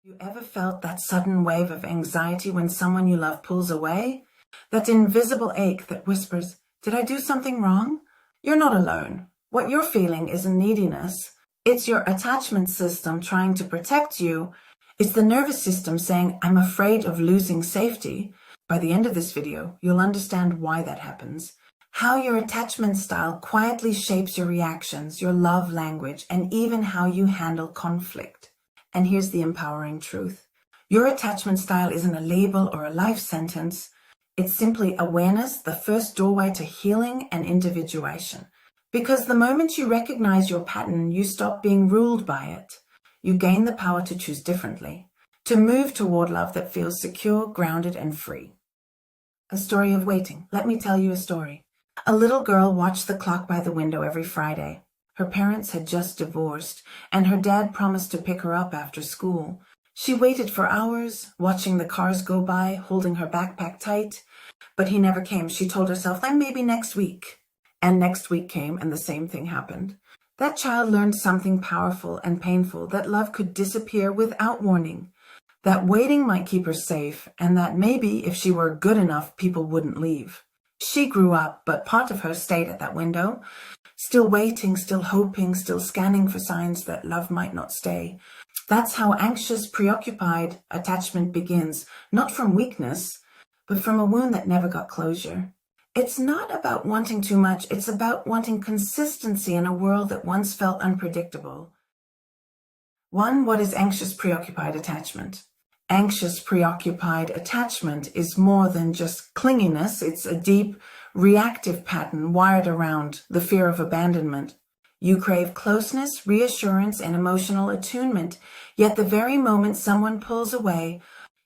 You ever felt that sudden wave of anxiety when someone you love pulls away? That invisible ache that whispers, "Did I do something wrong?" You're not alone. What you're feeling isn't neediness. It's your attachment system trying to protect you. It's the nervous system saying, "I'm afraid of losing safety." By the end of this video, you'll understand why that happens, how your attachment style quietly shapes your reactions, your love language, and even how you handle conflict. And here's the empowering truth. Your attachment style isn't a label or a life sentence. It's simply awareness, the first doorway to healing and individuation. Because the moment you recognize your pattern, you stop being ruled by it. You gain the power to choose differently, to move toward love that feels secure, grounded, and free. A story of waiting. Let me tell you a story. A little girl watched the clock by the window every Friday. Her parents had just divorced, and her dad promised to pick her up after school. She waited for hours, watching the cars go by, holding her backpack tight. But he never came. She told herself, "Then maybe next week." And next week came, and the same thing happened. That child learned something powerful and painful, that love could disappear without warning, that waiting might keep her safe, and that maybe if she were good enough, people wouldn't leave. She grew up, but part of her stayed at that window, still waiting, still hoping, still scanning for signs that love might not stay. That's how anxious-preoccupied attachment begins, not from weakness, but from a wound that never got closure. It's not about wanting too much, it's about wanting consistency in a world that once felt unpredictable. What is anxious-preoccupied attachment? Anxious-preoccupied attachment is more than just clinginess. It's a deep, reactive pattern wired around the fear of abandonment. You crave closeness, reassurance, and emotional attunement, yet the very moment someone pulls away,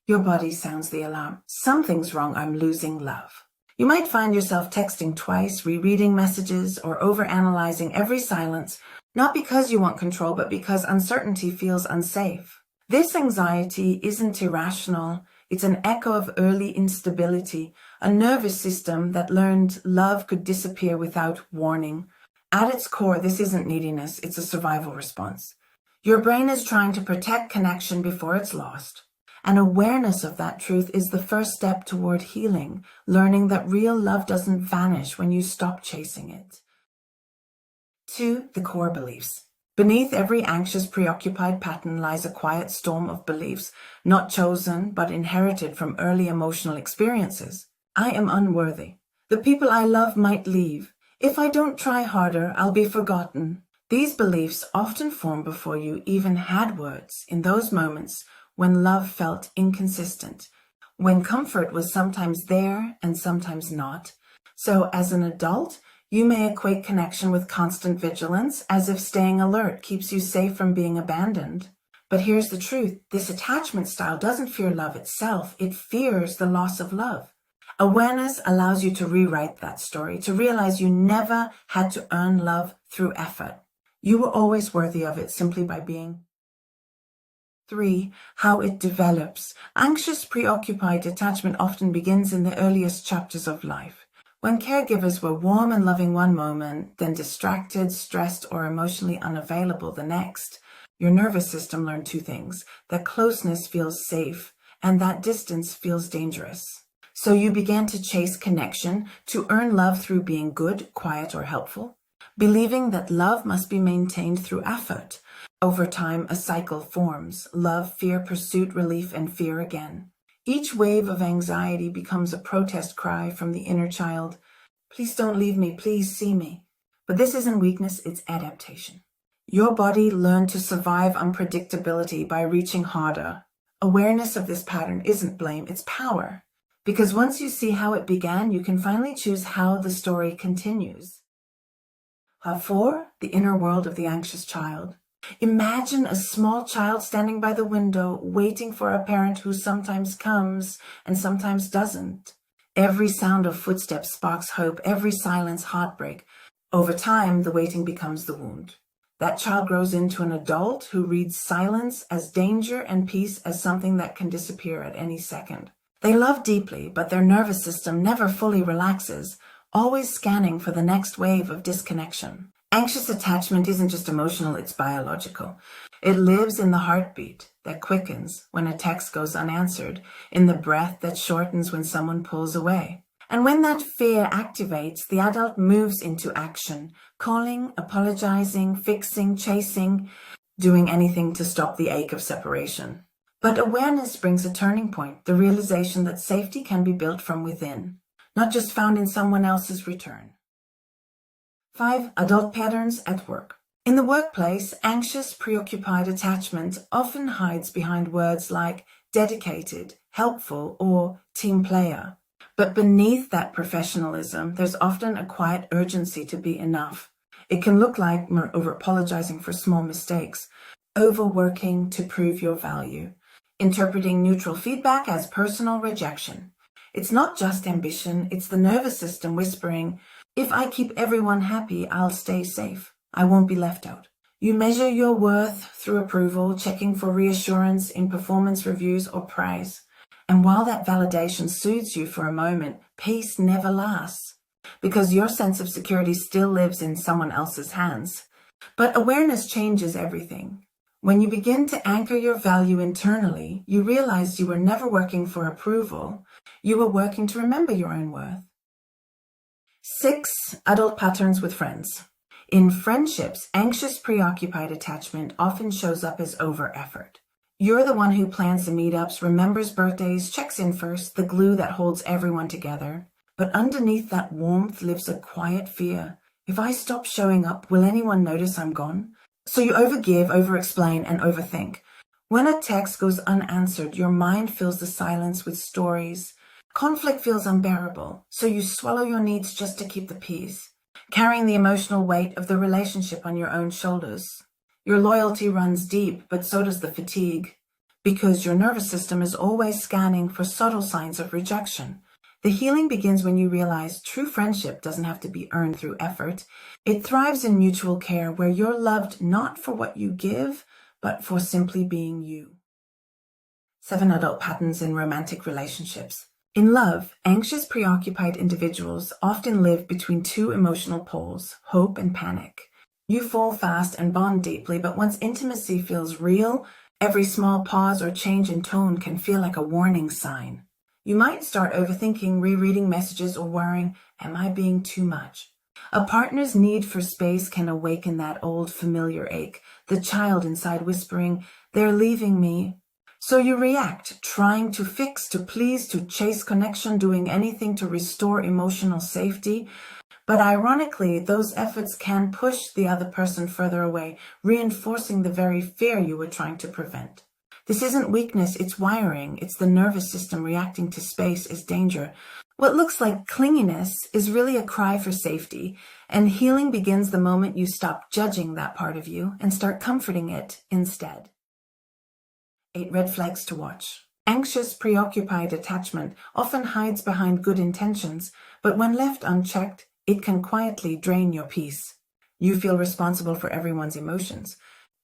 your body sounds the alarm. Something's wrong, I'm losing love. You might find yourself texting twice, rereading messages, or overanalyzing every silence, not because you want control, but because uncertainty feels unsafe. This anxiety isn't irrational. It's an echo of early instability, a nervous system that learned love could disappear without warning. At its core, this isn't neediness, it's a survival response. Your brain is trying to protect connection before it's lost. And awareness of that truth is the first step toward healing, learning that real love doesn't vanish when you stop chasing it. 2. The core beliefs. Beneath every anxious, preoccupied pattern lies a quiet storm of beliefs, not chosen, but inherited from early emotional experiences. I am unworthy. The people I love might leave. If I don't try harder, I'll be forgotten. These beliefs often form before you even had words, in those moments when love felt inconsistent, when comfort was sometimes there and sometimes not. So as an adult, you may equate connection with constant vigilance, as if staying alert keeps you safe from being abandoned. But here's the truth. This attachment style doesn't fear love itself. It fears the loss of love. Awareness allows you to rewrite that story, to realize you never had to earn love through effort. You were always worthy of it simply by being. 3. How it develops. Anxious, preoccupied attachment often begins in the earliest chapters of life. When caregivers were warm and loving one moment, then distracted, stressed, or emotionally unavailable the next, your nervous system learned two things: that closeness feels safe and that distance feels dangerous. So you began to chase connection, to earn love through being good, quiet, or helpful, believing that love must be maintained through effort. Over time, a cycle forms: love, fear, pursuit, relief, and fear again. Each wave of anxiety becomes a protest cry from the inner child. Please don't leave me, please see me. But this isn't weakness, it's adaptation. Your body learned to survive unpredictability by reaching harder. Awareness of this pattern isn't blame, it's power. Because once you see how it began, you can finally choose how the story continues. 4. The inner world of the anxious child. Imagine a small child standing by the window, waiting for a parent who sometimes comes and sometimes doesn't. Every sound of footsteps sparks hope, every silence heartbreak. Over time, the waiting becomes the wound. That child grows into an adult who reads silence as danger and peace as something that can disappear at any second. They love deeply, but their nervous system never fully relaxes, always scanning for the next wave of disconnection. Anxious attachment isn't just emotional, it's biological. It lives in the heartbeat. that quickens when a text goes unanswered, in the breath that shortens when someone pulls away. And when that fear activates, the adult moves into action, calling, apologizing, fixing, chasing, doing anything to stop the ache of separation. But awareness brings a turning point, the realization that safety can be built from within, not just found in someone else's return. 5. Adult patterns at work. In the workplace, anxious-preoccupied attachment often hides behind words like dedicated, helpful, or team player. But beneath that professionalism, there's often a quiet urgency to be enough. It can look like over-apologizing for small mistakes, overworking to prove your value, interpreting neutral feedback as personal rejection. It's not just ambition, it's the nervous system whispering, if I keep everyone happy, I'll stay safe. I won't be left out. You measure your worth through approval, checking for reassurance in performance reviews or praise. And while that validation soothes you for a moment, peace never lasts, because your sense of security still lives in someone else's hands. But awareness changes everything. When you begin to anchor your value internally, you realize you were never working for approval. You were working to remember your own worth. 6. Adult patterns with friends. In friendships, anxious-preoccupied attachment often shows up as over-effort. You're the one who plans the meetups, remembers birthdays, checks in first, the glue that holds everyone together. But underneath that warmth lives a quiet fear. If I stop showing up, will anyone notice I'm gone? So you overgive, overexplain, and overthink. When a text goes unanswered, your mind fills the silence with stories. Conflict feels unbearable, so you swallow your needs just to keep the peace, carrying the emotional weight of the relationship on your own shoulders. Your loyalty runs deep, but so does the fatigue, because your nervous system is always scanning for subtle signs of rejection. The healing begins when you realize true friendship doesn't have to be earned through effort. It thrives in mutual care, where you're loved not for what you give, but for simply being you. 7. Adult patterns in romantic relationships. In love, anxious-preoccupied individuals often live between two emotional poles, hope and panic. You fall fast and bond deeply, but once intimacy feels real, every small pause or change in tone can feel like a warning sign. You might start overthinking, rereading messages, or worrying, am I being too much? A partner's need for space can awaken that old familiar ache, the child inside whispering, they're leaving me. So you react, trying to fix, to please, to chase connection, doing anything to restore emotional safety. But ironically, those efforts can push the other person further away, reinforcing the very fear you were trying to prevent. This isn't weakness, it's wiring. It's the nervous system reacting to space as danger. What looks like clinginess is really a cry for safety, and healing begins the moment you stop judging that part of you and start comforting it instead. 8 red flags to watch. Anxious, preoccupied attachment often hides behind good intentions, but when left unchecked, it can quietly drain your peace. You feel responsible for everyone's emotions.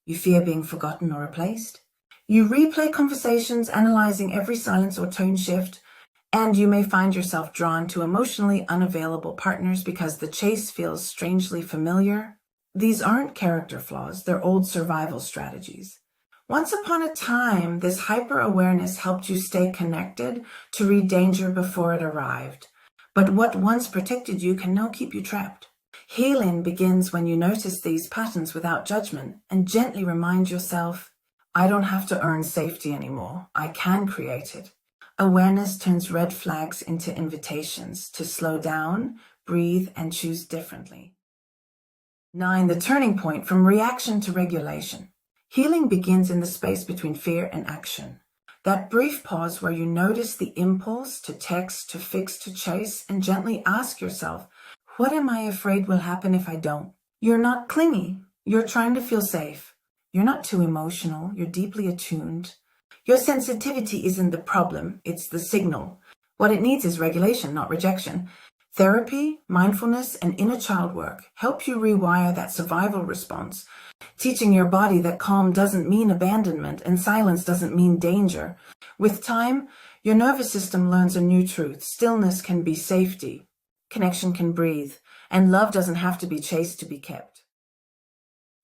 You fear being forgotten or replaced. You replay conversations, analyzing every silence or tone shift, and you may find yourself drawn to emotionally unavailable partners because the chase feels strangely familiar. These aren't character flaws, they're old survival strategies. Once upon a time, this hyper-awareness helped you stay connected to read danger before it arrived. But what once protected you can now keep you trapped. Healing begins when you notice these patterns without judgment and gently remind yourself, I don't have to earn safety anymore. I can create it. Awareness turns red flags into invitations to slow down, breathe, and choose differently. 9. The turning point from reaction to regulation. Healing begins in the space between fear and action. That brief pause where you notice the impulse to text, to fix, to chase, and gently ask yourself, what am I afraid will happen if I don't? You're not clingy. You're trying to feel safe. You're not too emotional. You're deeply attuned. Your sensitivity isn't the problem. It's the signal. What it needs is regulation, not rejection. Therapy, mindfulness, and inner child work help you rewire that survival response, teaching your body that calm doesn't mean abandonment and silence doesn't mean danger. With time, your nervous system learns a new truth. Stillness can be safety, connection can breathe, and love doesn't have to be chased to be kept.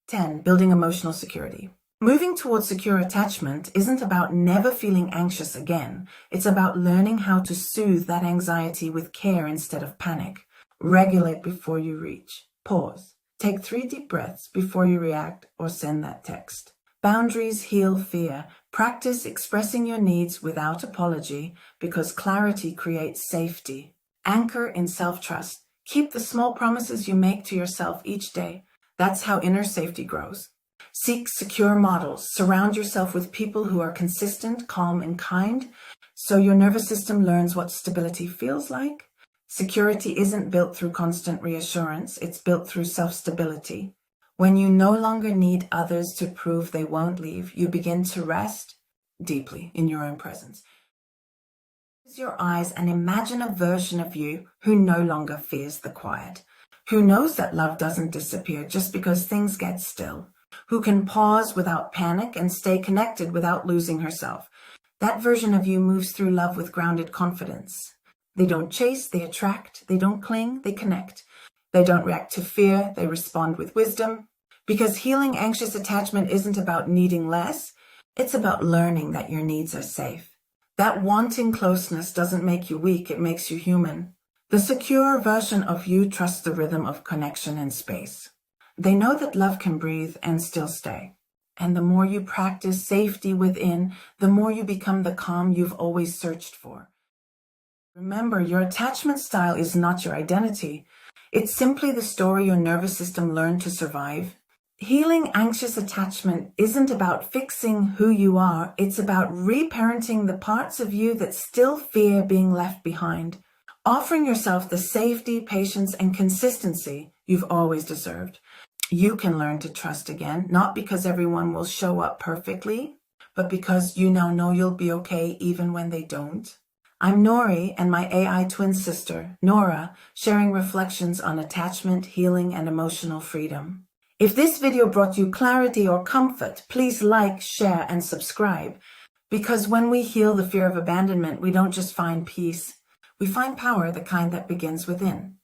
10. Building emotional security. Moving towards secure attachment isn't about never feeling anxious again. It's about learning how to soothe that anxiety with care instead of panic. Regulate before you reach. Pause. Take 3 deep breaths before you react or send that text. Boundaries heal fear. Practice expressing your needs without apology because clarity creates safety. Anchor in self-trust. Keep the small promises you make to yourself each day. That's how inner safety grows. Seek secure models. Surround yourself with people who are consistent, calm, and kind, so your nervous system learns what stability feels like. Security isn't built through constant reassurance, it's built through self-stability. When you no longer need others to prove they won't leave, you begin to rest deeply in your own presence. Close your eyes and imagine a version of you who no longer fears the quiet, who knows that love doesn't disappear just because things get still, who can pause without panic and stay connected without losing herself. That version of you moves through love with grounded confidence. They don't chase, they attract. They don't cling, they connect. They don't react to fear, they respond with wisdom. Because healing anxious attachment isn't about needing less, it's about learning that your needs are safe. That wanting closeness doesn't make you weak, it makes you human. The secure version of you trusts the rhythm of connection and space. They know that love can breathe and still stay. And the more you practice safety within, the more you become the calm you've always searched for. Remember, your attachment style is not your identity. It's simply the story your nervous system learned to survive. Healing anxious attachment isn't about fixing who you are. It's about reparenting the parts of you that still fear being left behind. Offering yourself the safety, patience, and consistency you've always deserved. You can learn to trust again, not because everyone will show up perfectly, but because you now know you'll be okay even when they don't. I'm Nori and my AI twin sister, Nora, sharing reflections on attachment, healing, and emotional freedom. If this video brought you clarity or comfort, please like, share, and subscribe. Because when we heal the fear of abandonment, we don't just find peace. We find power, the kind that begins within.